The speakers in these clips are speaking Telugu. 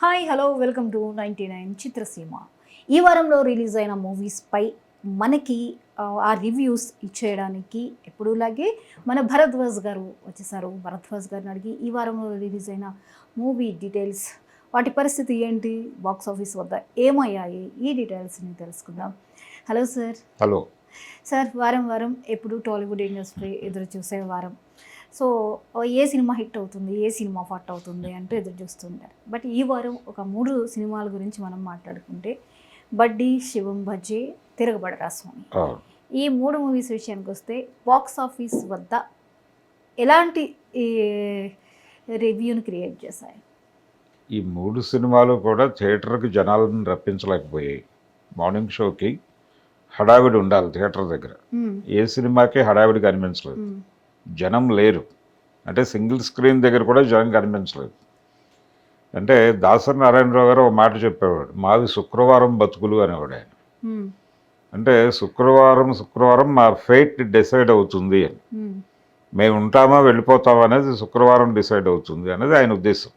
హాయ్ హలో వెల్కమ్ టు 99 చిత్రసీమ. ఈ వారంలో రిలీజ్ అయిన మూవీస్పై మనకి ఆ రివ్యూస్ ఇచ్చేయడానికి ఎప్పుడూలాగే మన భరద్వాజ్ గారు వచ్చేసారు. భరద్వాజ్ గారిని అడిగి ఈ వారంలో రిలీజ్ అయిన మూవీ డీటెయిల్స్, వాటి పరిస్థితి ఏంటి, బాక్స్ ఆఫీస్ వద్ద ఏమయ్యాయి, ఈ డీటెయిల్స్ని తెలుసుకుందాం. Hello sir. హలో సార్, వారం వారం ఎప్పుడు టాలీవుడ్ ఇండస్ట్రీ ఎదురు చూసే వారం. సో ఏ సినిమా హిట్ అవుతుంది, ఏ సినిమా ఫట్ అవుతుంది అంటూ ఎదురు చూస్తుంటారు. బట్ ఈ వారం ఒక 3 సినిమాల గురించి మనం మాట్లాడుకుంటే బడ్డీ, శివం బజ్జీ, తిరగబడరా స్వామి, ఈ 3 మూవీస్ విషయానికి వస్తే బాక్స్ ఆఫీస్ వద్ద ఎలాంటి రివ్యూని క్రియేట్ చేశాయి? ఈ 3 సినిమాలు కూడా థియేటర్కి జనాలను రప్పించలేకపోయాయి. మార్నింగ్ షోకి హడావిడి ఉండాలి థియేటర్ దగ్గర. ఏ సినిమాకి హడావిడి కనిపించలేదు, జనం లేరు. అంటే సింగిల్ స్క్రీన్ దగ్గర కూడా జనం కనిపించలేదు. అంటే దాసరి నారాయణరావు గారు ఒక మాట చెప్పేవాడు, మావి శుక్రవారం బతుకులు అనేవాడు ఆయన. అంటే శుక్రవారం మా ఫేట్ డిసైడ్ అవుతుంది అని, మేము ఉంటామా వెళ్ళిపోతామా అనేది శుక్రవారం డిసైడ్ అవుతుంది అనేది ఆయన ఉద్దేశం.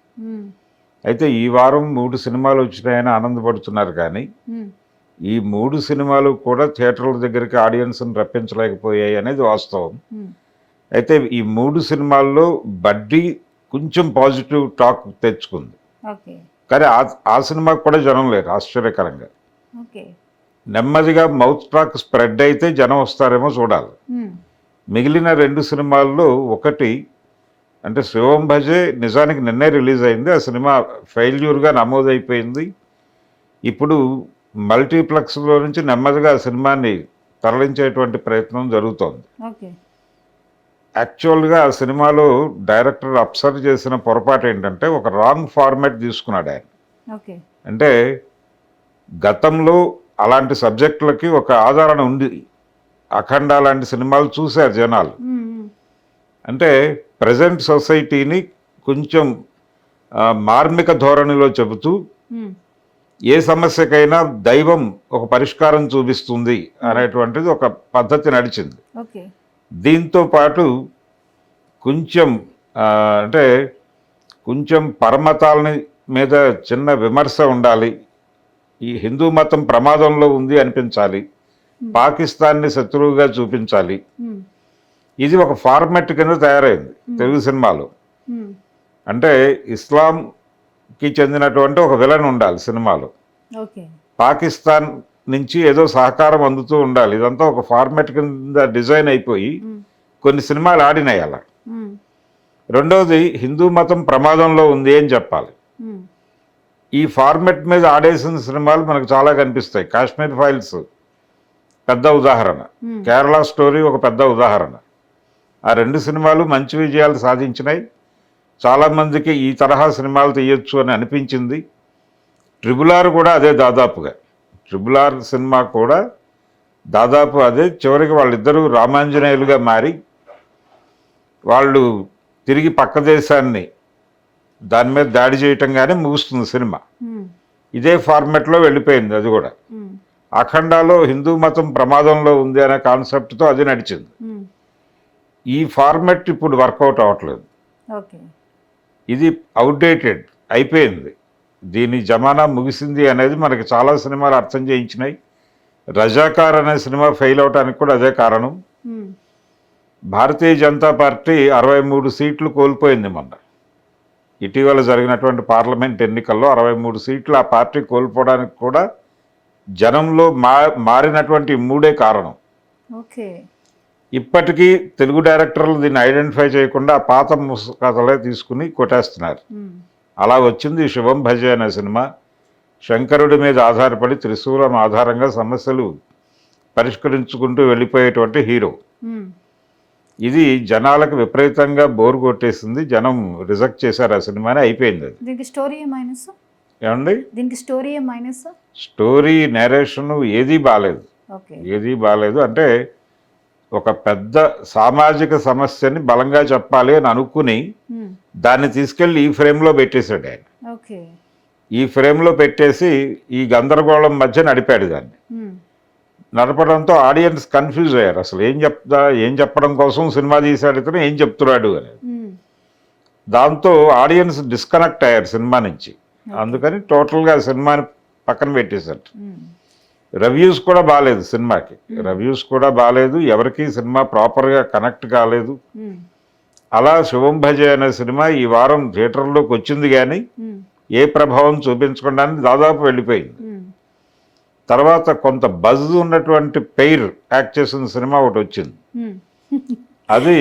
అయితే ఈ వారం 3 సినిమాలు వచ్చినాయని ఆనందపడుతున్నారు, కానీ ఈ 3 సినిమాలు కూడా థియేటర్ల దగ్గరికి ఆడియన్స్ని రప్పించలేకపోయాయి అనేది వాస్తవం. అయితే ఈ 3 సినిమాల్లో బడ్డీ కొంచెం పాజిటివ్ టాక్ తెచ్చుకుంది, కానీ ఆ సినిమాకి కూడా జనం లేరు ఆశ్చర్యకరంగా. నెమ్మదిగా మౌత్ టాక్ స్ప్రెడ్ అయితే జనం వస్తారేమో చూడాలి. మిగిలిన 2 సినిమాల్లో ఒకటి అంటే శివం భజే నిజానికి నిన్నే రిలీజ్ అయింది. ఆ సినిమా ఫెయిల్యూర్గా నమోదైపోయింది. ఇప్పుడు మల్టీప్లెక్స్లో నుంచి నెమ్మదిగా ఆ సినిమాని తరలించేటువంటి ప్రయత్నం జరుగుతోంది. యాక్చువల్గా ఆ సినిమాలో డైరెక్టర్ అబ్సర్వ్ చేసిన పొరపాటు ఏంటంటే ఒక రాంగ్ ఫార్మాట్ తీసుకున్నాడు ఆయన. అంటే గతంలో అలాంటి సబ్జెక్టులకి ఒక ఆదరణ ఉంది, అఖండ లాంటి సినిమాలు చూశారు జనాలు. అంటే ప్రజెంట్ సొసైటీని కొంచెం మార్మిక ధోరణిలో చెబుతూ ఏ సమస్యకైనా దైవం ఒక పరిష్కారం చూపిస్తుంది అనేటువంటిది ఒక పద్ధతి నడిచింది. దీంతో పాటు కొంచెం అంటే కొంచెం పరమతాలని మీద చిన్న విమర్శ ఉండాలి, ఈ హిందూ మతం ప్రమాదంలో ఉంది అనిపించాలి, పాకిస్తాన్ని శత్రువుగా చూపించాలి. ఇది ఒక ఫార్మాట్ కింద తయారైంది తెలుగు సినిమాలో. అంటే ఇస్లాంకి చెందినటువంటి ఒక విలన్ ఉండాలి సినిమాలో, పాకిస్తాన్ నుంచి ఏదో సహకారం అందుతూ ఉండాలి. ఇదంతా ఒక ఫార్మాట్ కింద డిజైన్ అయిపోయి కొన్ని సినిమాలు ఆడినాయి అలా. రెండవది హిందూ మతం ప్రమాదంలో ఉంది అని చెప్పాలి. ఈ ఫార్మాట్ మీద ఆడేసిన సినిమాలు మనకు చాలా కనిపిస్తాయి. కాశ్మీర్ ఫైల్స్ పెద్ద ఉదాహరణ, కేరళ స్టోరీ ఒక పెద్ద ఉదాహరణ. ఆ 2 సినిమాలు మంచి విజయాలు సాధించినాయి. చాలామందికి ఈ తరహా సినిమాలు తీయొచ్చు అని అనిపించింది. ట్రిబుల్ ఆర్ కూడా అదే దాదాపుగా. ట్రిబుల్ ఆర్ సినిమా కూడా దాదాపు అదే. చివరికి వాళ్ళిద్దరూ రామాంజనేయులుగా మారి వాళ్ళు తిరిగి పక్క దేశాన్ని దాని మీద దాడి చేయటంగానే ముగుస్తుంది సినిమా. ఇదే ఫార్మాట్లో వెళ్ళిపోయింది అది కూడా. అఖండాలో హిందూ మతం ప్రమాదంలో ఉంది అనే కాన్సెప్ట్తో అది నడిచింది. ఈ ఫార్మాట్ ఇప్పుడు వర్కౌట్ అవ్వట్లేదు, ఇది అవుట్డేటెడ్ అయిపోయింది, దీని జమానా ముగిసింది అనేది మనకి చాలా సినిమాలు అర్థం చేయించినాయి. రజాకార్ అనే సినిమా ఫెయిల్ అవడానికి కూడా అదే కారణం. భారతీయ జనతా పార్టీ 63 సీట్లు కోల్పోయింది మొన్న. ఇటీవల జరిగినటువంటి పార్లమెంట్ ఎన్నికల్లో 63 సీట్లు ఆ పార్టీ కోల్పోవడానికి కూడా జనంలో మారినటువంటి 3 కారణం. ఇప్పటికీ తెలుగు డైరెక్టర్లు దీన్ని ఐడెంటిఫై చేయకుండా పాత కథలే తీసుకుని కొట్టేస్తున్నారు. అలా వచ్చింది శివం భజే అనే సినిమా. శంకరుడి మీద ఆధారపడి త్రిశూలం ఆధారంగా సమస్యలు పరిష్కరించుకుంటూ వెళ్ళిపోయేటువంటి హీరో. ఇది జనాలకు విపరీతంగా బోర్ కొట్టేసింది, జనం రిజెక్ట్ చేశారు ఆ సినిమాని, అయిపోయింది. ఏమండి స్టోరీ నేరేషన్ ఏదీ బాగాలేదు. అంటే ఒక పెద్ద సామాజిక సమస్యని బలంగా చెప్పాలి అని అనుకుని దాన్ని తీసుకెళ్ళి ఈ ఫ్రేమ్లో పెట్టేశాడు ఆయన. ఈ ఫ్రేమ్లో పెట్టేసి ఈ గందరగోళం మధ్య నడిపాడు దాన్ని. నడపడంతో ఆడియన్స్ కన్ఫ్యూజ్ అయ్యారు, అసలు ఏం చెప్పడం కోసం సినిమా తీశాడు ఇతను, ఏం చెప్తున్నాడు అని. దాంతో ఆడియన్స్ డిస్కనెక్ట్ అయ్యారు సినిమా నుంచి. అందుకని టోటల్గా ఆ సినిమాని పక్కన పెట్టేశారు. మ్మ్. రివ్యూస్ కూడా బాగాలేదు సినిమాకి, రివ్యూస్ కూడా బాగాలేదు, ఎవరికి సినిమా ప్రాపర్గా కనెక్ట్ కాలేదు. మ్మ్. అలా శుభం భజ అనే సినిమా ఈ వారం థియేటర్లోకి వచ్చింది కానీ మ్మ్. ఏ ప్రభావం చూపించకుండా దాదాపు వెళ్ళిపోయింది. మ్మ్. తర్వాత కొంత బజ్ ఉన్నటువంటి పెయిర్ యాక్ట్ చేసిన సినిమా ఒకటి వచ్చింది, మ్మ్. అది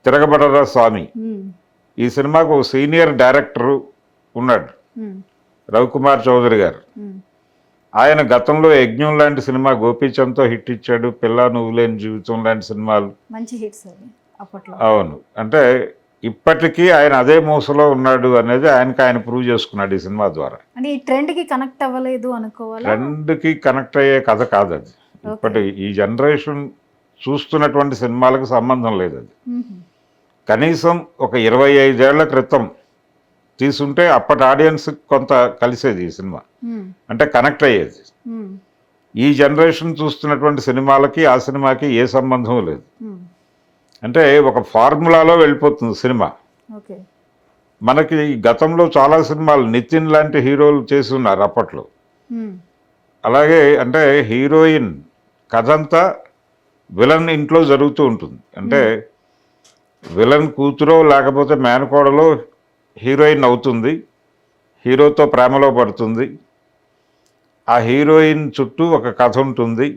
తిరగబడరా స్వామి. మ్మ్. ఈ సినిమాకు ఒక సీనియర్ డైరెక్టర్ ఉన్నాడు, మ్మ్. రవికుమార్ చౌదరి గారు. మ్మ్. ఆయన గతంలో యజ్ఞం లాంటి సినిమా గోపీచంద్తో హిట్ ఇచ్చాడు, పిల్ల నువ్వు లేని జీవితం లాంటి సినిమాలు. మంచి హిట్స్ అవి అప్పట్లో. అవును, అంటే ఇప్పటికీ ఆయన అదే మోసలో ఉన్నాడు అనేది ఆయన ప్రూవ్ చేసుకున్నాడు ఈ సినిమా ద్వారా. అంటే ఈ ట్రెండ్ కి కనెక్ట్ అవ్వలేదు అనుకోవాలా? ట్రెండ్కి కనెక్ట్ అయ్యే కథ కాదు అది. ఇప్పటి ఈ జనరేషన్ చూస్తున్నటువంటి సినిమాలకు సంబంధం లేదు అది. మ్మ్. కనీసం ఒక 25 ఏళ్ల క్రితం తీసుంటే అప్పటి ఆడియన్స్ కొంత కలిసేది ఈ సినిమా, మ్మ్. అంటే కనెక్ట్ అయ్యేది. మ్మ్. ఈ జనరేషన్ చూస్తున్నటువంటి సినిమాలకి ఆ సినిమాకి ఏ సంబంధం లేదు. మ్మ్. అంటే ఒక ఫార్ములాలో వెళ్ళిపోతుంది సినిమా. ఓకే. మనకి గతంలో చాలా సినిమాలు నితిన్ లాంటి హీరోలు చేసి ఉన్నారు అప్పట్లో. మ్మ్. అలాగే అంటే హీరోయిన్ కథంతా విలన్ ఇంట్లో జరుగుతూ ఉంటుంది. అంటే విలన్ కూతురో లేకపోతే మేనకోడలో హీరోయిన్ అవుతుంది, హీరోతో ప్రేమలో పడుతుంది, ఆ హీరోయిన్ చుట్టూ ఒక కథ ఉంటుంది,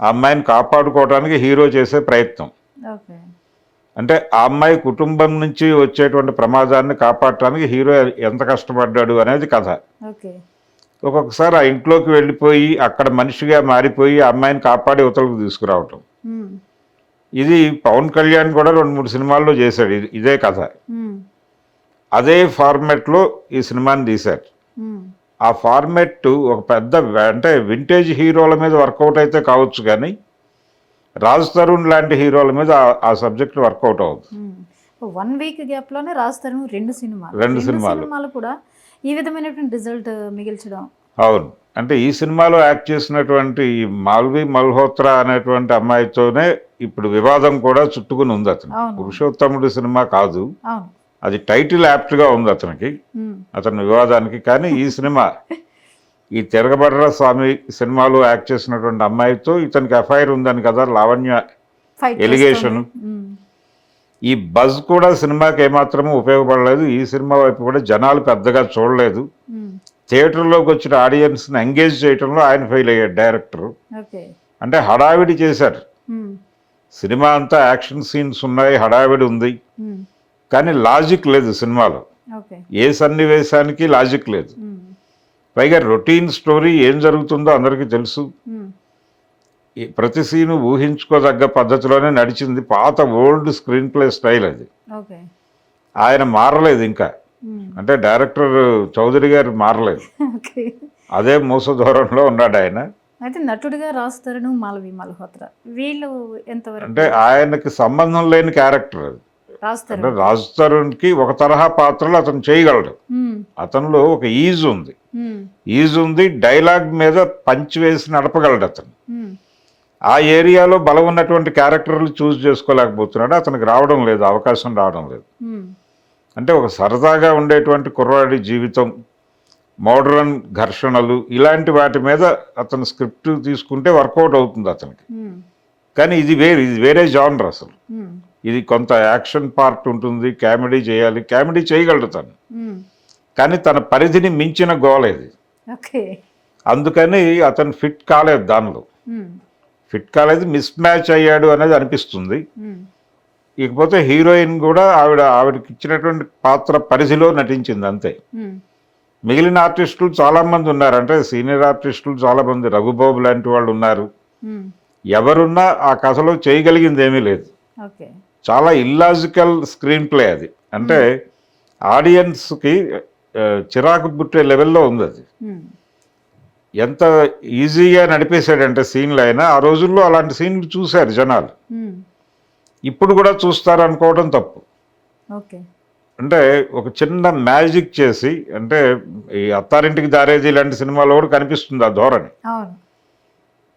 ఆ అమ్మాయిని కాపాడుకోవడానికి హీరో చేసే ప్రయత్నం. ఓకే. అంటే ఆ అమ్మాయి కుటుంబం నుంచి వచ్చేటువంటి ప్రమాదాన్ని కాపాడటానికి హీరో ఎంత కష్టపడ్డాడు అనేది కథ. ఓకే. ఒక్కొక్కసారి ఆ ఇంట్లోకి వెళ్ళిపోయి అక్కడ మనిషిగా మారిపోయి ఆ అమ్మాయిని కాపాడి ఉతలకు తీసుకురావటం. మ్మ్. ఇది పవన్ కళ్యాణ్ కూడా 2-3 సినిమాల్లో చేశాడు ఇదే కథ. మ్మ్. అదే ఫార్మెట్లో ఈ సినిమాని తీశారు. మ్మ్. ఆ ఫార్మెట్ ఒక పెద్ద అంటే వింటేజ్ హీరోల మీద వర్కౌట్ అయితే కావచ్చు కానీ రాజ్ తరుణ్ లాంటి హీరోల మీద ఆ సబ్జెక్ట్ వర్కౌట్ అవుతుంది. 1 వీక్ గ్యాప్ లోనే రాస్తారు రెండు సినిమాలు. రెండు సినిమాలు. సినిమాలు కూడా ఈ విధమైనటువంటి రిజల్ట్ మిగిల్చడం. అవును, అంటే ఈ సినిమాలో యాక్ట్ చేసినటువంటి ఈ మాల్వి మల్హోత్రా అనేటువంటి అమ్మాయితోనే ఇప్పుడు వివాదం కూడా చుట్టుకుని ఉంది అతను. అవును. పురుషోత్తముడు సినిమా కాదు, అవును. అది టైటిల్ యాప్ట్గా ఉంది అతనికి, మ్మ్. అతని వివాదానికి. కానీ ఈ సినిమా ఈ తిరగబడ్ర స్వామి సినిమాలో యాక్ట్ చేసినటువంటి అమ్మాయితో ఇతనికి ఎఫ్ఐఆర్ ఉందని కదా లావణ్య ఫైట్ ఎలిగేషన్. చేస్తాను. మ్మ్. ఈ బజ్ కూడా సినిమాకి ఏమాత్రము ఉపయోగపడలేదు. ఈ సినిమా వైపు కూడా జనాలు పెద్దగా చూడలేదు. మ్మ్. థియేటర్లోకి వచ్చిన ఆడియన్స్ని ఎంగేజ్ చేయడంలో ఆయన ఫెయిల్ అయ్యాడు డైరెక్టర్. ఓకే. అంటే హడావిడి చేశారు మ్మ్. సినిమా అంతా, యాక్షన్ సీన్స్ ఉన్నాయి, హడావిడి ఉంది, మ్మ్. కానీ లాజిక్ లేదు సినిమాలో. ఓకే. ఏ సన్నివేశానికి లాజిక్ లేదు. మ్మ్. పైగా రొటీన్ స్టోరీ, ఏం జరుగుతుందో అందరికీ తెలుసు. మ్మ్. ఈ ప్రతి సీను ఊహించుకోదగ్గ పద్ధతిలోనే నడిచింది. పాత ఓల్డ్ స్క్రీన్ ప్లే స్టైల్ అది. ఓకే. ఆయన మారలేదు ఇంకా, మ్మ్. అంటే డైరెక్టర్ చౌదరి గారు మారలేదు, ఓకే. అదే మోస ధోరణిలో ఉన్నాడు ఆయన. అయితే నటుడిగా రాస్తారను మాల్వి మల్హోత్రా వీళ్ళు ఎంతవరకు అంటే ఆయనకి సంబంధం లేని క్యారెక్టర్ అది. రాస్తారు? అంటే రాజ్ తరుణ్కి ఒక తరహా పాత్రలు అతను చేయగలడు. మ్మ్. అతనిలో ఒక ఈజ్ ఉంది, మ్మ్. ఈజ్ ఉంది, డైలాగ్ మీద పంచ్ వేసి నడపగలడు అతను. మ్మ్. ఆ ఏరియాలో బలం ఉన్నటువంటి క్యారెక్టర్లు చూస్ చేసుకోలేకపోతున్నాడు, అతనికి రావడం లేదు, అవకాశం రావడం లేదు. మ్మ్. అంటే ఒక సరదాగా ఉండేటువంటి కుర్రాడి జీవితం, మోడర్న్ ఘర్షణలు, ఇలాంటి వాటి మీద అతను స్క్రిప్ట్ తీసుకుంటే వర్కౌట్ అవుతుంది అతనికి. మ్మ్. కానీ ఇది వేరే జానర్ అసలు. మ్మ్. ఇది కొంత యాక్షన్ పార్ట్ ఉంటుంది, కామెడీ చేయాలి, కామెడీ చేయగలడు తను, మ్మ్. కానీ తన పరిధిని మించిన గోల్ ఇది. ఓకే. అందుకని అతను ఫిట్ కాలేదు దానిలో, మ్మ్. ఫిట్ కాలేదు, మిస్ మ్యాచ్ అయ్యాడు అనేది అనిపిస్తుంది. మ్మ్. ఇకపోతే హీరోయిన్ కూడా ఆవిడకి ఇచ్చినటువంటి పాత్ర పరిధిలో నటించింది అంతే. మ్మ్. మిగిలిన ఆర్టిస్టులు చాలామంది ఉన్నారు, అంటే సీనియర్ ఆర్టిస్టులు చాలామంది, రఘుబాబు లాంటి వాళ్ళు ఉన్నారు. మ్మ్. ఎవరున్నా ఆ కథలో చేయగలిగింది ఏమీ లేదు. ఓకే. చాలా ఇల్లాజికల్ స్క్రీన్ ప్లే అది. అంటే ఆడియన్స్కి చిరాకు పుట్టే లెవెల్లో ఉంది అది. మ్మ్. ఎంత ఈజీగా నడిపేశాడంటే సీన్లు అయినా, ఆ రోజుల్లో అలాంటి సీన్లు చూశారు జనాలు, మ్మ్. ఇప్పుడు కూడా చూస్తారు అనుకోవడం తప్పు. ఓకే. అంటే ఒక చిన్న మ్యాజిక్ చేసి, అంటే ఈ అత్తారింటికి దారేది ఇలాంటి సినిమాలో కూడా కనిపిస్తుంది ఆ ధోరణి. అవును.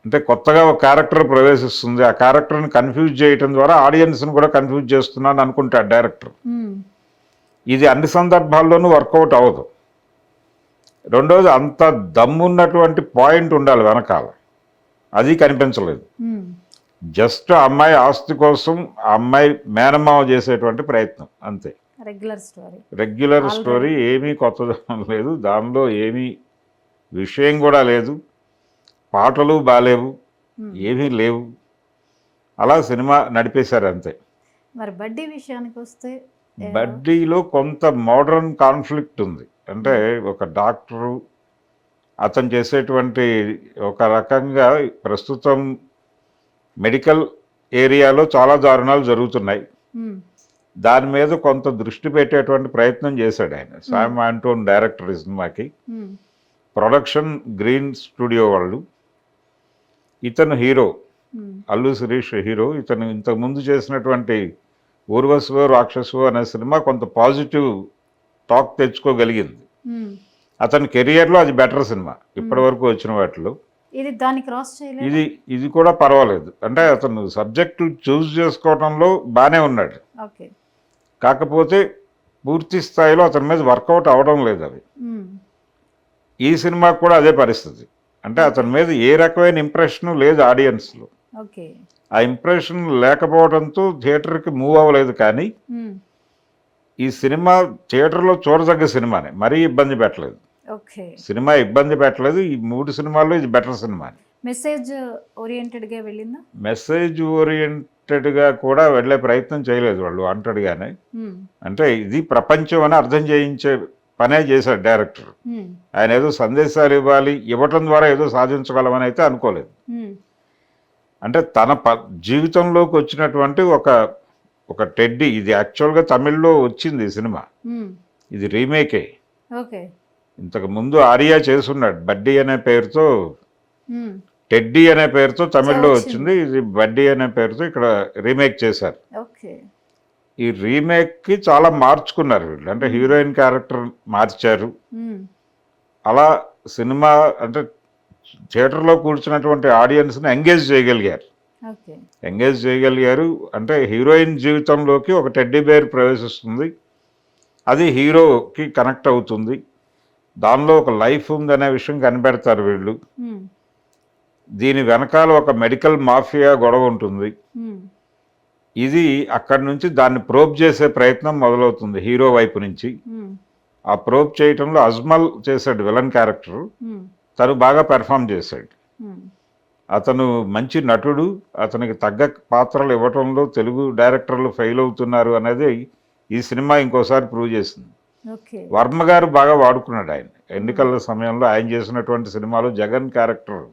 అంటే కొత్తగా ఒక క్యారెక్టర్ ప్రవేశిస్తుంది, ఆ క్యారెక్టర్ని కన్ఫ్యూజ్ చేయటం ద్వారా ఆడియన్స్ని కూడా కన్ఫ్యూజ్ చేస్తున్నాను అనుకుంటాడు డైరెక్టర్. మ్మ్. ఇది అన్ని సందర్భాల్లోనూ వర్కౌట్ అవ్వదు. రెండోది అంత దమ్మున్నటువంటి పాయింట్ ఉండాలి వెనకాల, అది కనిపించలేదు. జస్ట్ అమ్మాయి ఆస్తి కోసం ఆ అమ్మాయి మేనమావ చేసేటువంటి ప్రయత్నం అంతే. రెగ్యులర్ స్టోరీ, ఏమీ కొత్తదనం లేదు దానిలో, ఏమీ విషయం కూడా లేదు, పాటలు బాలేవు, ఏమీ లేవు, అలా సినిమా నడిపేశారు అంతే. మరి బడ్డీ విషయానికి వస్తే, బడ్డీలో కొంత మోడర్న్ కాన్ఫ్లిక్ట్ ఉంది. అంటే ఒక డాక్టరు, అతను చేసేటువంటి ఒక రకంగా ప్రస్తుతం మెడికల్ ఏరియాలో చాలా దారుణాలు జరుగుతున్నాయి, దాని మీద కొంత దృష్టి పెట్టేటువంటి ప్రయత్నం చేశాడు ఆయన. శామ్ ఆంటోన్ డైరెక్టర్ ఈ సినిమాకి, ప్రొడక్షన్ గ్రీన్ స్టూడియో వాళ్ళు. ఇతను హీరో, అల్లు శిరీష్ హీరో. ఇతను ఇంతకుముందు చేసినటువంటి ఊర్వశివో రాక్షసో అనే సినిమా కొంత పాజిటివ్ టాక్ తెచ్చుకోగలిగింది. అతని కెరియర్లో అది బెటర్ సినిమా ఇప్పటి వరకు వచ్చిన వాటిలో. ఇది కూడా పర్వాలేదు. అంటే అతను సబ్జెక్టు చూస్ చేసుకోవడంలో బాగానే ఉన్నాడు, కాకపోతే పూర్తి స్థాయిలో అతని మీద వర్కౌట్ అవడం లేదు అవి. ఈ సినిమాకు కూడా అదే పరిస్థితి. అంటే అతని మీద ఏ రకమైన ఇంప్రెషన్ లేదు ఆడియన్స్లో. ఆ ఇంప్రెషన్ లేకపోవడంతో థియేటర్కి మూవ్ అవ్వలేదు. కానీ ఈ సినిమా థియేటర్లో చూడదగ్గ సినిమానే, మరీ ఇబ్బంది పెట్టలేదు. సినిమా ఇబ్బంది పెట్టలేదు. ఈ 3 సినిమాల్లో ఇది బెటర్ సినిమా. మెసేజ్ ఓరియంటెడ్గా వెళ్ళిందా? మెసేజ్ ఓరియంటెడ్గా కూడా వెళ్ళే ప్రయత్నం చేయలేదు వాళ్ళు అంటడుగానే. అంటే ఇది ప్రపంచం అని అర్థం చేయించే పనే చేశాడు డైరెక్టర్. ఆయన ఏదో సందేశాలు ఇవ్వటం ద్వారా ఏదో సాధించగలమని అయితే అనుకోలేదు. అంటే తన జీవితంలోకి వచ్చినటువంటి ఒక టెడ్డీ. ఇది యాక్చువల్గా తమిళ్లో వచ్చింది ఈ సినిమా, ఇది రీమేకే. ఇంతకు ముందు ఆర్యా చేసున్నాడు, బడ్డీ అనే పేరుతో, టెడ్డీ అనే పేరుతో తమిళ్లో వచ్చింది. ఇది బడ్డీ అనే పేరుతో ఇక్కడ రీమేక్ చేశారు. ఈ రీమేక్కి చాలా మార్చుకున్నారు వీళ్ళు. అంటే హీరోయిన్ క్యారెక్టర్ మార్చారు. అలా సినిమా అంటే థియేటర్లో కూర్చున్నటువంటి ఆడియన్స్ని ఎంగేజ్ చేయగలిగారు. అంటే హీరోయిన్ జీవితంలోకి ఒక టెడ్డీ బేర్ ప్రవేశిస్తుంది, అది హీరోకి కనెక్ట్ అవుతుంది, దానిలో ఒక లైఫ్ ఉందనే విషయం కనిపెడతారు వీళ్ళు. దీని వెనకాల ఒక మెడికల్ మాఫియా గొడవ ఉంటుంది. ఇది అక్కడి నుంచి దాన్ని ప్రోబ్ చేసే ప్రయత్నం మొదలవుతుంది హీరో వైపు నుంచి. ఆ ప్రోబ్ చేయటంలో అజ్మల్ చేశాడు విలన్ క్యారెక్టర్, తను బాగా పెర్ఫామ్ చేశాడు. అతను మంచి నటుడు, అతనికి తగ్గ పాత్రలు ఇవ్వటంలో తెలుగు డైరెక్టర్లు ఫెయిల్ అవుతున్నారు అనేది ఈ సినిమా ఇంకోసారి ప్రూవ్ చేసింది. వర్మ గారు బాగా వాడుకున్నాడు ఆయన ఎన్నికల సమయంలో. ఆయన చేసినటువంటి సినిమాలో జగన్ క్యారెక్టర్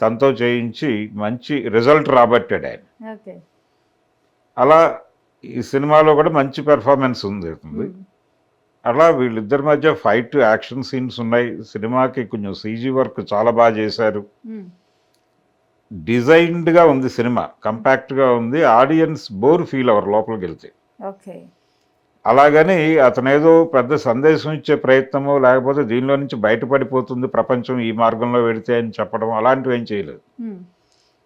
తనతో చేయించి మంచి రిజల్ట్ రాబట్టాడు ఆయన. అలా ఈ సినిమాలో కూడా మంచి పెర్ఫార్మెన్స్ ఉంది. అలా వీళ్ళిద్దరి మధ్య ఫైట్, యాక్షన్ సీన్స్ ఉన్నాయి. సినిమాకి కొంచెం సీజీ వర్క్ చాలా బాగా చేశారు. డిజైన్డ్గా ఉంది సినిమా, కంపాక్ట్గా ఉంది. ఆడియన్స్ బోర్ ఫీల్ అవ్వరు లోపలికి వెళ్తే. అలాగని అతనేదో పెద్ద సందేశం ఇచ్చే ప్రయత్నమో, లేకపోతే దీనిలో నుంచి బయటపడిపోతుంది ప్రపంచం ఈ మార్గంలో వెళితే అని చెప్పడం, అలాంటివి ఏం చేయలేదు.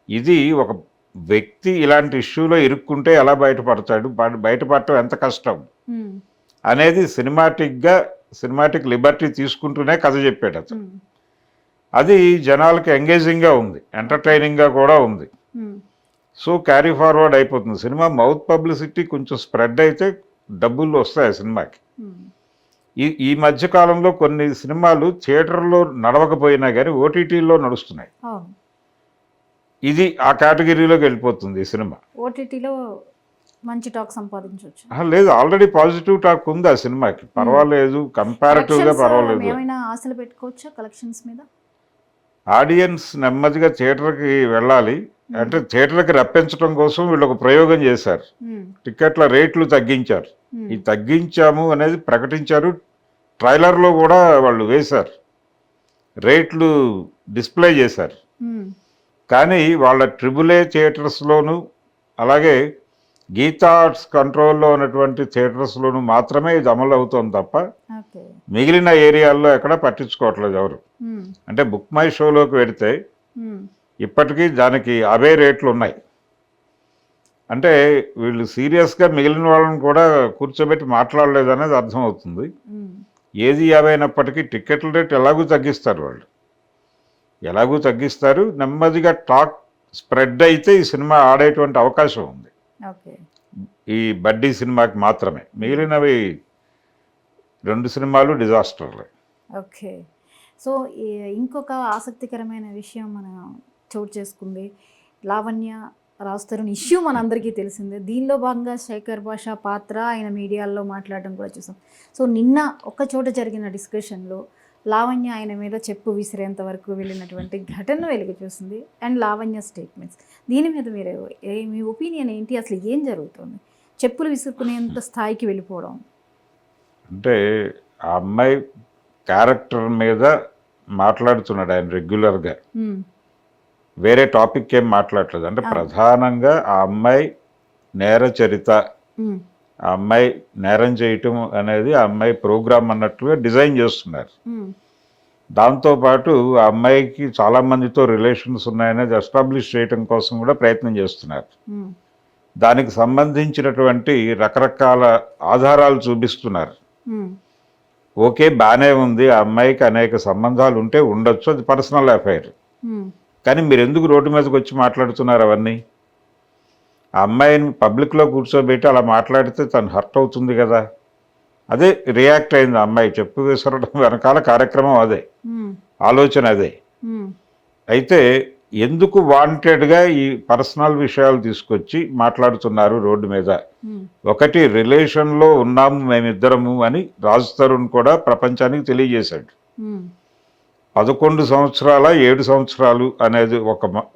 ఇది ఒక వ్యక్తి ఇలాంటి ఇష్యూలో ఇరుక్కుంటే ఎలా బయటపడతాడు, బయటపడటం ఎంత కష్టం అనేది సినిమాటిక్ లిబర్టీ తీసుకుంటూనే కథ చెప్పాడు అతను. అది జనాలకి ఎంగేజింగ్గా ఉంది, ఎంటర్టైనింగ్గా కూడా ఉంది. సో క్యారీ ఫార్వర్డ్ అయిపోతుంది సినిమా. మౌత్ పబ్లిసిటీ కొంచెం స్ప్రెడ్ అయితే డబ్బులు వస్తాయి సినిమాకి. ఈ మధ్య కాలంలో కొన్ని సినిమాలు థియేటర్లో నడవకపోయినా కానీ ఓటీటీలో నడుస్తున్నాయి. ఇది ఆ కేటగిరీలోకి వెళ్ళిపోతుంది ఈ సినిమా. ఓటీటీలో మంచి టాక్ సంపాదించవచ్చు. లేదు, ఆల్రెడీ పాజిటివ్ టాక్ ఉంది ఆ సినిమాకి. పర్వాలేదు, కంపారిటివ్గా పర్వాలేదు. ఏమైనా ఆశలు పెట్టుకోవచ్చా కలెక్షన్స్ మీద? ఆడియన్స్ నెమ్మదిగా థియేటర్కి వెళ్ళాలి అంటే థియేటర్కి రప్పించడం కోసం వీళ్ళు ఒక ప్రయోగం చేశారు. టికెట్ల రేట్లు తగ్గించారు. ఈ తగ్గించాము అనేది ప్రకటించారు, ట్రైలర్లో కూడా వాళ్ళు వేశారు, రేట్లు డిస్ప్లే చేశారు. కానీ వాళ్ళ AAA థియేటర్స్లోను, అలాగే గీతా ఆర్ట్స్ కంట్రోల్లో ఉన్నటువంటి థియేటర్స్లోను మాత్రమే ఇది అమలు అవుతుంది తప్ప మిగిలిన ఏరియాల్లో ఎక్కడ పట్టించుకోవట్లేదు ఎవరు. అంటే బుక్ మై షోలోకి వెడితే ఇప్పటికీ దానికి అవే రేట్లు ఉన్నాయి. అంటే వీళ్ళు సీరియస్గా మిగిలిన వాళ్ళని కూడా కూర్చోబెట్టి మాట్లాడలేదు అనేది అర్థమవుతుంది. ఏది ఏమైనప్పటికీ టికెట్ల రేట్ ఎలాగూ తగ్గిస్తారు వాళ్ళు, ఎలాగూ తగ్గిస్తారు. నెమ్మదిగా టాక్ స్ప్రెడ్ అయితే ఈ సినిమా ఆడేటువంటి అవకాశం ఉంది, ఓకే. ఈ బడ్డీ సినిమాకి మాత్రమే. మిగిలినవి 2 సినిమాలు డిజాస్టర్లే. ఓకే. సో ఇంకొక ఆసక్తికరమైన విషయం మన చోటు చేసుకుంది, లావణ్య రాజ్ తరుణ్ ఇష్యూ మనందరికీ తెలిసిందే. దీనిలో భాగంగా శేఖర్ భాష పాత్ర ఆయన మీడియాలో మాట్లాడడం కూడా చూసాం. సో నిన్న ఒక చోట జరిగిన డిస్కషన్లో లావణ్య ఆయన మీద చెప్పు విసిరేంత వరకు వెళ్ళినటువంటి ఘటన వెలుగు చూసింది, అండ్ లావణ్య స్టేట్మెంట్స్. దీని మీద మీరు మీ ఒపీనియన్ ఏంటి? అసలు ఏం జరుగుతుంది? చెప్పులు విసురుకునేంత స్థాయికి వెళ్ళిపోవడం అంటే ఆ అమ్మాయి క్యారెక్టర్ మీద మాట్లాడుతున్నాడు ఆయన రెగ్యులర్గా, వేరే టాపిక్ ఏం మాట్లాడలేదు. అంటే ప్రధానంగా ఆ అమ్మాయి నేర చరిత, ఆ అమ్మాయి నేరం చేయటం అనేది ఆ అమ్మాయి ప్రోగ్రామ్ అన్నట్లుగా డిజైన్ చేస్తున్నారు. దాంతోపాటు ఆ అమ్మాయికి చాలామందితో రిలేషన్స్ ఉన్నాయనేది ఎస్టాబ్లిష్ చేయటం కోసం కూడా ప్రయత్నం చేస్తున్నారు. దానికి సంబంధించినటువంటి రకరకాల ఆధారాలు చూపిస్తున్నారు. ఓకే, బాగానే ఉంది, ఆ అమ్మాయికి అనేక సంబంధాలు ఉంటే ఉండొచ్చు, అది పర్సనల్ అఫైర్. కానీ మీరు ఎందుకు రోడ్డు మీదకి వచ్చి మాట్లాడుతున్నారు అవన్నీ? ఆ అమ్మాయిని పబ్లిక్లో కూర్చోబెట్టి అలా మాట్లాడితే తను హర్ట్ అవుతుంది కదా. అదే రియాక్ట్ అయింది ఆ అమ్మాయి. చెప్పు విసరడం వెనకాల కార్యక్రమం అదే, ఆలోచన అదే. అయితే ఎందుకు వాంటెడ్గా ఈ పర్సనల్ విషయాలు తీసుకొచ్చి మాట్లాడుతున్నారు రోడ్డు మీద? ఒకటి, రిలేషన్లో ఉన్నాము మేమిద్దరము అని రాజ్ తరుణ్ కూడా ప్రపంచానికి తెలియజేశాడు. 11 సంవత్సరాల 7 సంవత్సరాలు అనేది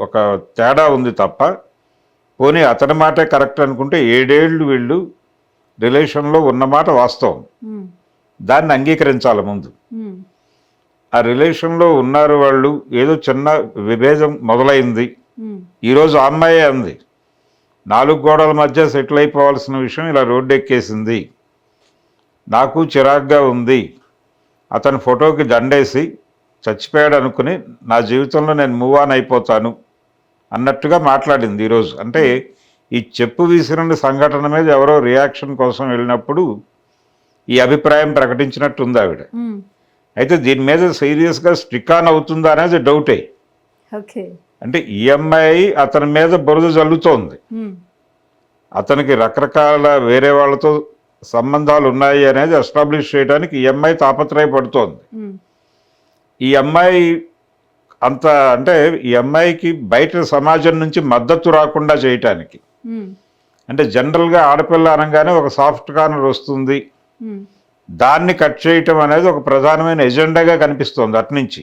ఒక తేడా ఉంది తప్ప, పోనీ అతని మాటే కరెక్ట్ అనుకుంటే 7 ఏళ్ళు వీళ్ళు రిలేషన్లో ఉన్నమాట వాస్తవం. దాన్ని అంగీకరించాలి ముందు. ఆ రిలేషన్లో ఉన్నారు వాళ్ళు, ఏదో చిన్న విభేదం మొదలైంది. ఈరోజు ఆ అమ్మాయే అంది, 4 గోడల మధ్య సెటిల్ అయిపోవాల్సిన విషయం ఇలా రోడ్డు ఎక్కేసింది, నాకు చిరాగ్గా ఉంది, అతని ఫోటోకి దండేసి చచ్చిపోయాడు అనుకుని నా జీవితంలో నేను మూవ్ ఆన్ అయిపోతాను అన్నట్టుగా మాట్లాడింది ఈరోజు. అంటే ఈ చెప్పు విసిరిన సంఘటన మీద ఎవరో రియాక్షన్ కోసం వెళ్ళినప్పుడు ఈ అభిప్రాయం ప్రకటించినట్టుంది ఆవిడ. అయితే దీని మీద సీరియస్గా స్టిక్ ఆన్ అవుతుందా అనేది డౌటే. అంటే ఈ అమ్మాయి అతని మీద బురద జల్లుతోంది, అతనికి రకరకాల వేరే వాళ్ళతో సంబంధాలు ఉన్నాయి అనేది ఎస్టాబ్లిష్ చేయడానికి ఈ అమ్మాయి తాపత్రయపడుతోంది. ఈ అమ్మాయి అంత అంటే ఈ అమ్మాయికి బయట సమాజం నుంచి మద్దతు రాకుండా చేయటానికి, అంటే జనరల్గా ఆడపిల్ల అనగానే ఒక సాఫ్ట్ కార్నర్ వస్తుంది, దాన్ని కట్ చేయటం అనేది ఒక ప్రధానమైన ఎజెండాగా కనిపిస్తోంది అట్నుంచి.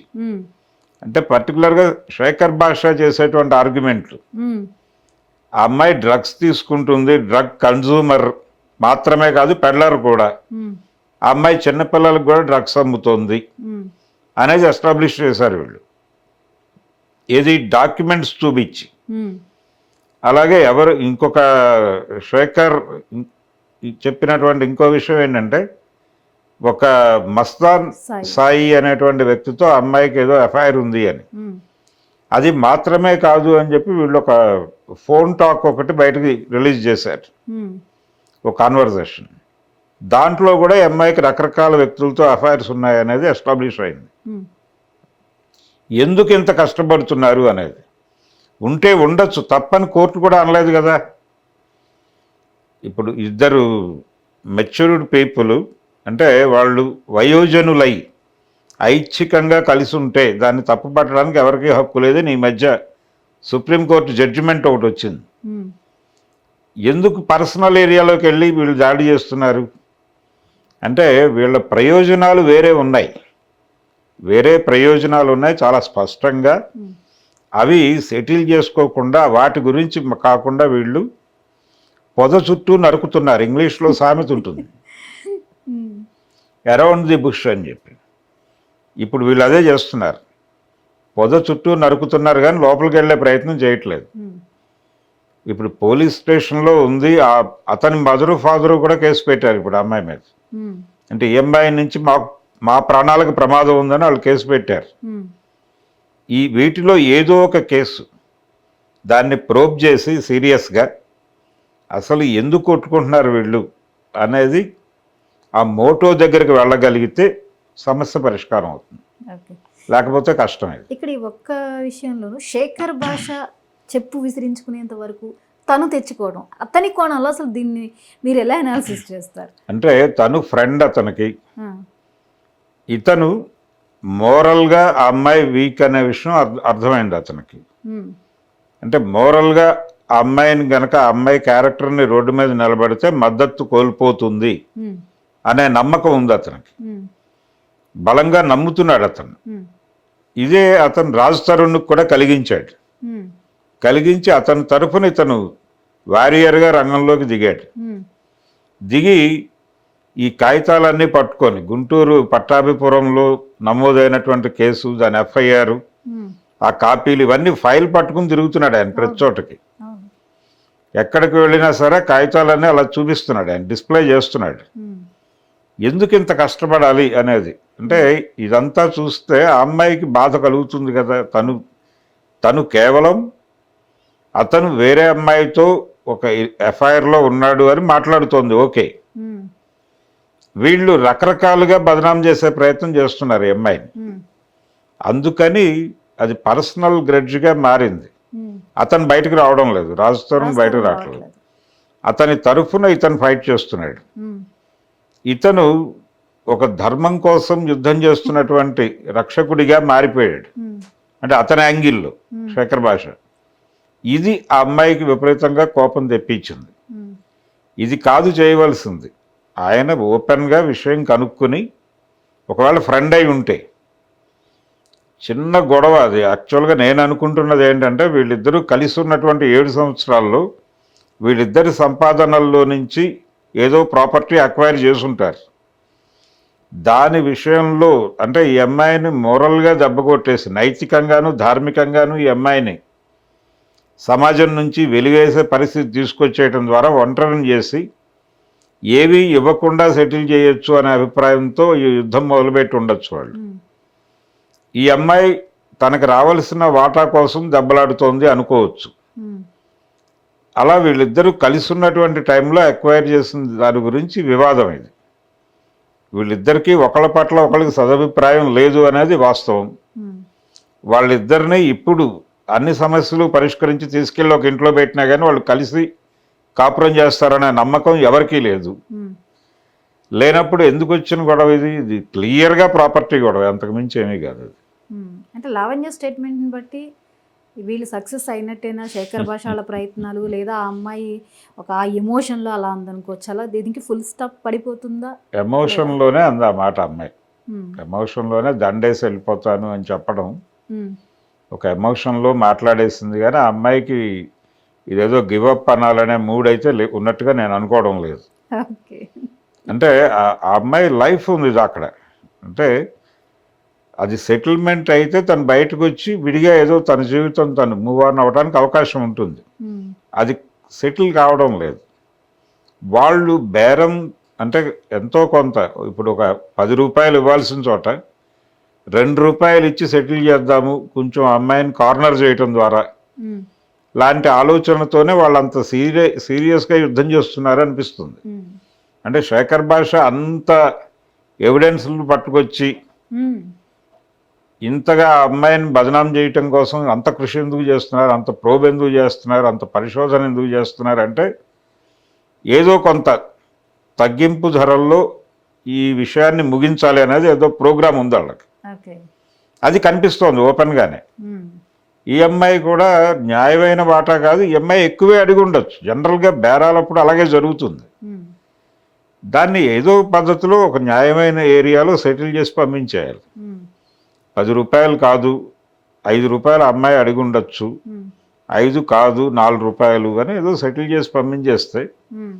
అంటే పర్టికులర్గా శేఖర్ భాష చేసేటువంటి ఆర్గ్యుమెంట్లు, ఆ అమ్మాయి డ్రగ్స్ తీసుకుంటుంది, డ్రగ్ కన్జ్యూమర్ మాత్రమే కాదు పెడ్లర్ కూడా, ఆ అమ్మాయి చిన్నపిల్లలకు కూడా డ్రగ్స్ అమ్ముతోంది అనేది ఎస్టాబ్లిష్ చేశారు వీళ్ళు, ఏది డాక్యుమెంట్స్ చూపించి. అలాగే ఇంకొక శేఖర్ చెప్పినటువంటి ఇంకో విషయం ఏంటంటే, ఒక మస్తాన్ సాయి అనేటువంటి వ్యక్తితో అమ్మాయికి ఏదో ఎఫ్ఐఆర్ ఉంది అని, అది మాత్రమే కాదు అని చెప్పి వీళ్ళు ఒక ఫోన్ టాక్ ఒకటి బయటకి రిలీజ్ చేశారు, ఒక కాన్వర్జేషన్. దాంట్లో కూడా అమ్మాయికి రకరకాల వ్యక్తులతో అఫైర్స్ ఉన్నాయనేది ఎస్టాబ్లిష్ అయింది. ఎందుకు ఇంత కష్టపడుతున్నారు అనేది, ఉంటే ఉండొచ్చు, తప్పని కోర్టు కూడా అనలేదు కదా. ఇప్పుడు ఇద్దరు మెచ్యూర్డ్ పీపుల్, అంటే వాళ్ళు వయోజనులై ఐచ్ఛికంగా కలిసి ఉంటే దాన్ని తప్పుపట్టడానికి ఎవరికీ హక్కు లేదని ఈ మధ్య సుప్రీంకోర్టు జడ్జిమెంట్ ఒకటి వచ్చింది. ఎందుకు పర్సనల్ ఏరియాలోకి వెళ్ళి వీళ్ళు దాడి చేస్తున్నారు అంటే, వీళ్ళ ప్రయోజనాలు వేరే ఉన్నాయి, వేరే ప్రయోజనాలు ఉన్నాయి చాలా స్పష్టంగా. అవి సెటిల్ చేసుకోకుండా వాటి గురించి కాకుండా వీళ్ళు పొద చుట్టూ నరుకుతున్నారు. ఇంగ్లీష్లో సామెత ఉంటుంది, అరౌండ్ ది బుష్ అని చెప్పి. ఇప్పుడు వీళ్ళు అదే చేస్తున్నారు, పొద చుట్టూ నరుకుతున్నారు కానీ లోపలికి వెళ్ళే ప్రయత్నం చేయట్లేదు. ఇప్పుడు పోలీస్ స్టేషన్లో ఉంది, అతని మదరు ఫాదరు కూడా కేసు పెట్టారు ఇప్పుడు అమ్మాయి మీద. అంటే ఈ అమ్మాయి నుంచి మా ప్రాణాలకు ప్రమాదం ఉందని వాళ్ళు కేసు పెట్టారు. ఈ వీటిలో ఏదో ఒక కేసు దాన్ని ప్రోబ్ చేసి సీరియస్గా అసలు ఎందుకు కొట్టుకుంటున్నారు వీళ్ళు అనేది ఆ మోటో దగ్గరికి వెళ్ళగలిగితే సమస్య పరిష్కారం అవుతుంది, ఓకే. లేకపోతే కష్టమే. ఇక్కడ ఈ ఒక్క విషయంలోనూ శేఖర్ భాష చెప్పు విసిరించుకునేంత వరకు తను తెచ్చుకోవడం, అతని కోణంలో అసలు దీన్ని మీరు ఎలా అనాలిసిస్ చేస్తారు? అంటే తను ఫ్రెండ్ అతనికి, ఆ, ఇతను మోరల్గా ఆ అమ్మాయి వీక్ అనే విషయం అర్థమైంది అతనికి. ఉమ్, అంటే మోరల్గా ఆ అమ్మాయిని గనక ఆ అమ్మాయి క్యారెక్టర్ని రోడ్డు మీద నిలబడితే మద్దతు కోల్పోతుంది ఉమ్, అనే నమ్మకం ఉంది అతనికి, ఉమ్, బలంగా నమ్ముతున్నాడు అతను. ఉమ్, ఇదే అతను రాజ్ తరుణ్కి కూడా కలిగించాడు. ఉమ్, కలిగించి అతని తరఫున ఇతను వారియర్గా రంగంలోకి దిగాడు. ఉమ్, దిగి ఈ కాగితాలన్నీ పట్టుకొని గుంటూరు పట్టాభిపురంలో నమోదైనటువంటి కేసు, దాని ఎఫ్ఐఆర్, ఉమ్, ఆ కాపీలు ఇవన్నీ ఫైల్ పట్టుకుని తిరుగుతున్నాడు ఆయన ప్రతి చోటకి. అవును. ఎక్కడికి వెళ్ళినా సరే కాగితాలన్నీ అలా చూపిస్తున్నాడు, ఆయన డిస్ప్లే చేస్తున్నాడు. ఉమ్, ఎందుకు ఇంత కష్టపడాలి అనేది. అంటే ఇదంతా చూస్తే ఆ అమ్మాయికి బాధ కలుగుతుంది కదా. తను కేవలం అతను వేరే అమ్మాయితో ఒక ఎఫ్ఐఆర్లో ఉన్నాడు అని మాట్లాడుతోంది, ఓకే. ఉమ్, వీళ్ళు రకరకాలుగా బదనాం చేసే ప్రయత్నం చేస్తున్నారు ఈ అమ్మాయిని. ఉమ్, అందుకని అది పర్సనల్ గ్రెడ్జ్గా మారింది. ఉమ్. అతను బయటకు రావడం లేదు, రాజ్ తరుణ్ బయటకు రావట్లేదు. అతని తరఫున ఇతను ఫైట్ చేస్తున్నాడు. ఉమ్, ఇతను ఒక ధర్మం కోసం యుద్ధం చేస్తున్నటువంటి రక్షకుడిగా మారిపోయాడు. ఉమ్, అంటే అతని యాంగిల్లో శేఖర్ భాష. ఇది ఆ అమ్మాయికి విపరీతంగా కోపం తెప్పించింది. ఉమ్, ఇది కాదు చేయవలసింది. ఆయన ఓపెన్గా విషయం కనుక్కుని, ఒకవేళ ఫ్రెండ్ అయి ఉంటే, చిన్న గొడవ అది. యాక్చువల్గా నేను అనుకుంటున్నది ఏంటంటే వీళ్ళిద్దరూ కలిసి ఉన్నటువంటి 7 సంవత్సరాల్లో వీళ్ళిద్దరి సంపాదనల్లో నుంచి ఏదో ప్రాపర్టీ అక్వైర్ చేసుంటారు. దాని విషయంలో అంటే ఈ అమ్మాయిని మోరల్గా దెబ్బకొట్టేసి, నైతికంగాను ధార్మికంగాను ఈ అమ్మాయిని సమాజం నుంచి వెలివేసే పరిస్థితి తీసుకొచ్చేయటం ద్వారా ఒంటరిని చేసి ఏవి ఇవ్వకుండా సెటిల్ చేయొచ్చు అనే అభిప్రాయంతో ఈ యుద్ధం మొదలుపెట్టి ఉండొచ్చు వాళ్ళు. ఉమ్, ఈ అమ్మాయి తనకు రావాల్సిన వాటా కోసం దెబ్బలాడుతోంది అనుకోవచ్చు. ఉమ్, అలా వీళ్ళిద్దరూ కలిసి ఉన్నటువంటి టైంలో అక్వైర్ చేసిన దాని గురించి వివాదం ఇది. వీళ్ళిద్దరికీ ఒకళ్ళ పట్ల ఒకళ్ళకి సదభిప్రాయం లేదు అనేది వాస్తవం. ఉమ్, వాళ్ళిద్దరినీ ఇప్పుడు అన్ని సమస్యలు పరిష్కరించి తీసుకెళ్ళి ఒక ఇంట్లో పెట్టినా కానీ వాళ్ళు కలిసి కాపురం చేస్తారనే నమ్మకం ఎవరికీ లేదు. ఉమ్. లేనప్పుడు ఎందుకు వచ్చిన గొడవ ఇది? ఇది క్లియర్గా ప్రాపర్టీ గొడవ, అంతకు మించి ఏమీ కాదు అది. అంటే లావణ్య స్టేట్మెంట్ని బట్టి వీళ్ళు సక్సెస్ అయినట్టేనా శేఖర్ భాషల ప్రయత్నాలు, లేదా ఆ అమ్మాయి ఒక ఆ ఎమోషన్లో అలా ఉందనుకోవచ్చు, అలా దీనికి ఫుల్ స్టాప్ పడిపోతుందా? ఎమోషన్లోనే అంది ఆ మాట అమ్మాయి. ఉమ్, ఎమోషన్లోనే దండేసి వెళ్ళిపోతాను అని చెప్పడం ఉమ్, ఒక ఎమోషన్లో మాట్లాడేసింది. కానీ ఆ అమ్మాయికి ఇదేదో గివప్ అనాలనే మూడ్ అయితే ఉన్నట్టుగా నేను అనుకోవడం లేదు. ఓకే. అంటే ఆ అమ్మాయి లైఫ్ ఉంది అక్కడ. అంటే అది సెటిల్మెంట్ అయితే తను బయటకు వచ్చి విడిగా ఏదో తన జీవితం తను మూవ్ ఆన్ అవ్వడానికి అవకాశం ఉంటుంది. ఉమ్, అది సెటిల్ కావడం లేదు. వాళ్ళు బేరం అంటే ఎంతో కొంత, ఇప్పుడు ఒక 10 రూపాయలు ఇవ్వాల్సిన చోట 2 రూపాయలు ఇచ్చి సెటిల్ చేద్దాము కొంచెం అమ్మాయిని కార్నర్ చేయటం ద్వారా ఉమ్, లాంటి ఆలోచనతోనే వాళ్ళంత సీరియస్గా యుద్ధం చేస్తున్నారు అనిపిస్తుంది. ఉమ్, అంటే శేఖర్ భాష అంత ఎవిడెన్స్లు పట్టుకొచ్చి ఉమ్, ఇంతగా ఆ అమ్మాయిని బదనాం చేయటం కోసం అంత కృషి ఎందుకు చేస్తున్నారు, అంత ప్రోబ్ ఎందుకు చేస్తున్నారు, అంత పరిశోధన ఎందుకు చేస్తున్నారు అంటే ఏదో కొంత తగ్గింపు ధరల్లో ఈ విషయాన్ని ముగించాలి అనేది ఏదో ప్రోగ్రాం ఉంది వాళ్ళకి. ఓకే. అది కనిపిస్తోంది ఓపెన్గానే. ఉమ్, ఈ అమ్మాయి కూడా న్యాయమైన వాటా కాదు, ఈ అమ్మాయి ఎక్కువే అడిగి ఉండొచ్చు. జనరల్గా బేరాలప్పుడు అలాగే జరుగుతుంది. ఉమ్, దాన్ని ఏదో పద్ధతిలో ఒక న్యాయమైన ఏరియాలో సెటిల్ చేసి పంపించేయాలి. ఉమ్, 10 రూపాయలు కాదు 5 రూపాయలు అమ్మాయి అడిగి ఉండొచ్చు, ఉమ్, 5 కాదు 4 రూపాయలు కానీ ఏదో సెటిల్ చేసి పంపించేస్తే, ఉమ్,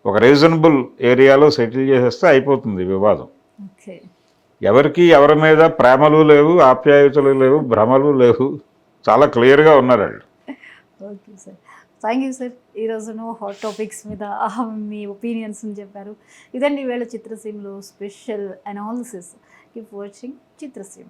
ఒక రీజనబుల్ ఏరియాలో సెటిల్ చేసేస్తే అయిపోతుంది వివాదం. ఓకే. ఎవరికి ఎవరి మీద ప్రేమలు లేవు, ఆప్యాయతలు లేవు, భ్రమలు లేవు, చాలా క్లియర్గా ఉన్నారు వాళ్ళు. Okay sir, thank you sir. ఈరోజును హాట్ టాపిక్స్ మీద మీ ఒపీనియన్స్ని చెప్పారు. ఇదండి ఈవేళ చిత్రసీమలో స్పెషల్ అనాలిసిస్. కీప్ వాచింగ్ చిత్రసీమ.